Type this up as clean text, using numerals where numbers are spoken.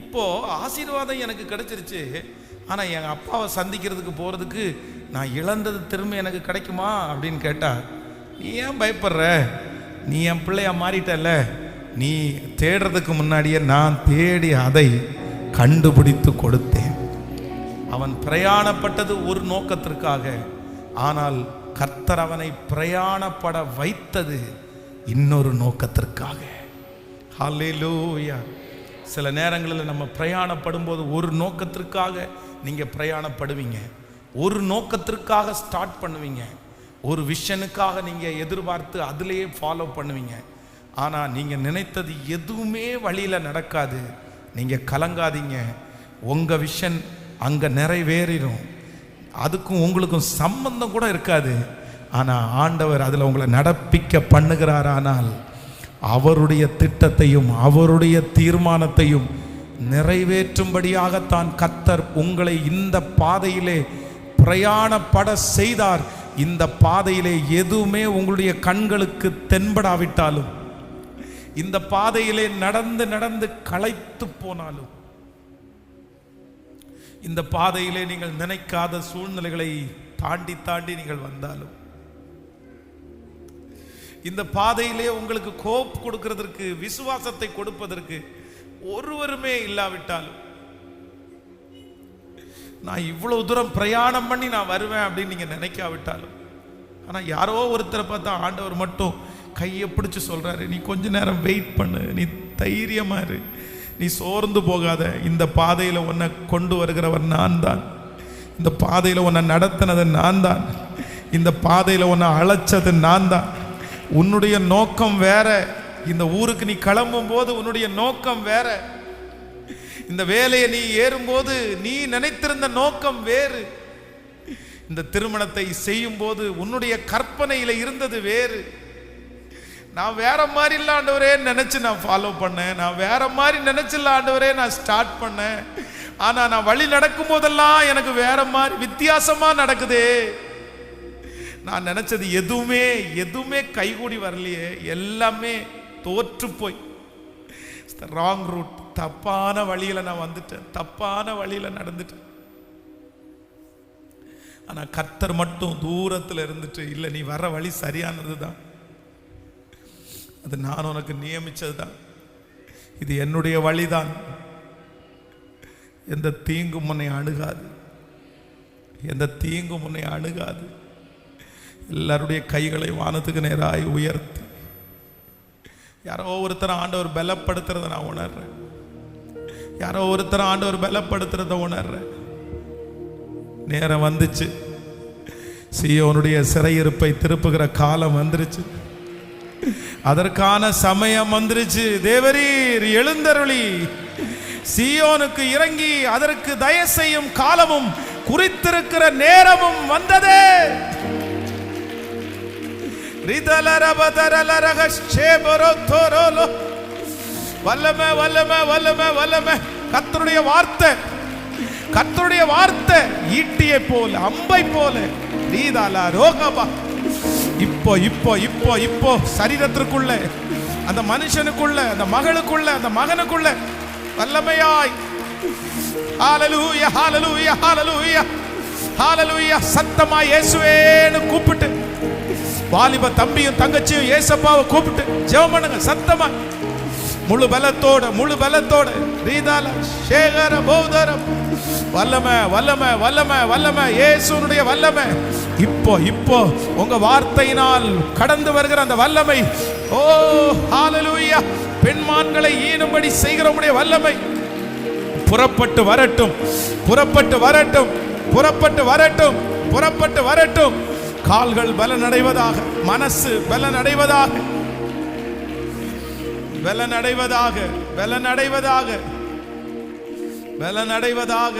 இப்போ ஆசீர்வாதம் எனக்கு கிடைச்சிருச்சு, ஆனா என் அப்பாவை சந்திக்கிறதுக்கு போறதுக்கு நான் இழந்தது திரும்ப எனக்கு கிடைக்குமா அப்படின்னு கேட்டா, நீ ஏன் பயப்படுற, நீ என் பிள்ளையா மாறிட்டல, நீ தேடுறதுக்கு முன்னாடியே நான் தேடி அதை கண்டுபிடித்து கொடுத்தேன். அவன் பிரயாணப்பட்டது ஒரு நோக்கத்திற்காக, ஆனால் கர்த்தர் அவனை பிரயாணப்பட வைத்தது இன்னொரு நோக்கத்திற்காக. ஹல்லேலூயா. சில நேரங்களில் நம்ம பிரயாணப்படும் போது ஒரு நோக்கத்திற்காக நீங்க பிரயாணப்படுவீங்க, ஒரு நோக்கத்திற்காக ஸ்டார்ட் பண்ணுவீங்க, ஒரு விஷனுக்காக நீங்க எதிர்பார்த்து அதிலேயே ஃபாலோ பண்ணுவீங்க. ஆனா நீங்க நினைத்தது எதுவுமே வழியில நடக்காது. நீங்க கலங்காதீங்க, உங்க விஷன் அங்க நிறைவேறிடும். அதுக்கும் உங்களுக்கும் சம்பந்தம் கூட இருக்காது. ஆனா ஆண்டவர் அதுல உங்களை நடப்பிக்க பண்ணுகிறாரானால் அவருடைய திட்டத்தையும் அவருடைய தீர்மானத்தையும் நிறைவேற்றும்படியாகத்தான் கர்த்தர் உங்களை இந்த பாதையிலே பிரயாணப்பட செய்தார். இந்த பாதையிலே எதுவுமே உங்களுடைய கண்களுக்கு தென்படாவிட்டாலும், இந்த பாதையிலே நடந்து நடந்து களைத்து போனாலும், இந்த பாதையிலே நீங்கள் நினைக்காத சூழ்நிலைகளை தாண்டி தாண்டி நீங்கள் வந்தாலும், இந்த பாதையிலே உங்களுக்கு கோப் கொடுக்கிறதற்கு, விசுவாசத்தை கொடுப்பதற்கு ஒருவருமே இல்லாவிட்டாலும், நான் இவ்வளவு தூரம் பிரயாணம் பண்ணி நான் வருவேன் அப்படின்னு நீங்க நினைக்காவிட்டாலும், ஆனா யாரோ ஒருத்தரை பார்த்தா ஆண்டவர் மட்டும் கையை பிடிச்சு சொல்றாரு, நீ கொஞ்ச நேரம் வெயிட் பண்ணு, நீ தைரியமா இரு, நீ சோர்ந்து போகாத, இந்த பாதையில உன்னை கொண்டு வருகிறவர் நான் தான், இந்த பாதையில உன்னை நடத்தினது நான் தான், இந்த பாதையில உன்னை அழைச்சது நான் தான். உன்னுடைய நோக்கம் வேற, இந்த ஊருக்கு நீ கிளம்பும் போது உன்னுடைய நோக்கம் வேற, இந்த வேலையை நீ ஏறும்போது நீ நினைத்திருந்த நோக்கம் வேறு, இந்த திருமணத்தை செய்யும் போது உன்னுடைய கற்பனையில இருந்தது வேறு. நான் வேற மாதிரி இல்ல ஆண்டவரே நினைச்சு நான் ஃபாலோ பண்ணேன், நான் வேற மாதிரி நினைச்சில்ல ஆண்டவரே நான் ஸ்டார்ட் பண்ணேன், ஆனா நான் வழி நடக்கும் போதெல்லாம் எனக்கு வேற மாதிரி வித்தியாசமா நடக்குதே. நான் நினைச்சது எதுவுமே எதுவுமே கைகூடி வரலையே, எல்லாமே தோற்று போய் ராங் ரூட், தப்பான வழியில நான் வந்துட்டேன், தப்பான வழியில நடந்துட்டேன். ஆனா கர்த்தர் மட்டும் தூரத்தில் இருந்துட்டு, இல்லை நீ வர வழி சரியானது தான், அது நான் உனக்கு நியமிச்சது தான், இது என்னுடைய வழிதான், எந்த தீங்கும் உன்னை அணுகாது, எந்த தீங்கும் உன்னை அணுகாது. எல்லாருடைய கைகளை வானத்துக்கு நேராய் உயர்த்தி, யாரோ ஒருத்தர் ஆண்டவர் பலப்படுத்துறத நான் உணர்றேன், யாரோ ஒருத்தர் ஆண்டவர் பலப்படுத்துறத உணர்றேன். நேரம் வந்துச்சு, சீயோனுடைய சிறையிருப்பை திருப்புகிற காலம் வந்துருச்சு, அதற்கான சமயம் வந்துருச்சு. தேவரீர் எழுந்தருளி சீயோனுக்கு இறங்கி அதற்கு தயவு செய்யும் காலமும் குறித்திருக்கிற நேரமும் வந்ததே. வல்லமை வல்லமை வல்லமை வல்லமை. கர்த்தருடைய வார்த்தை, கர்த்தருடைய வார்த்தை ஈட்டியை போல, அம்பை போல, ரீதாலா ரோகபா, இப்போ இப்போ இப்போ இப்போ சரீரத்திற்குள்ள, அந்த மனுஷனுக்குள்ள, அந்த மகளுக்குள்ள, அந்த மகனுக்குள்ள வல்லமையாய், ஹalleluya ஹalleluya ஹalleluya ஹalleluya, சத்தமா இயேசுவேன்னு கூப்பிட்டு, வாலிப தம்பியும் தங்கச்சியும் இயேசப்பாவை கூப்பிட்டு ஜெபம் பண்ணுங்க சத்தமா, முழு பலத்தோட, முழு பலத்தோட. ரீதால சேகர பௌதரம், வல்லமை வல்லமை வல்லமை வல்லமை, இயேசுனுடைய வல்லமை இப்போ இப்போ உங்க வார்த்தையினால் கடந்து வருகிற அந்த வல்லமை. ஓ ஹalleluya, பெண்மான்களை ஈனும்படி செய்கிறவருடைய வல்லமை புறப்பட்டு வரட்டும், புறப்பட்டு வரட்டும், புறப்பட்டு வரட்டும், புறப்பட்டு வரட்டும். கால்கள் பலனடைவதாக, மனசு பலனடைவதாக, பலனடைவதாக, பலனடைவதாக, பலனடைவதாக.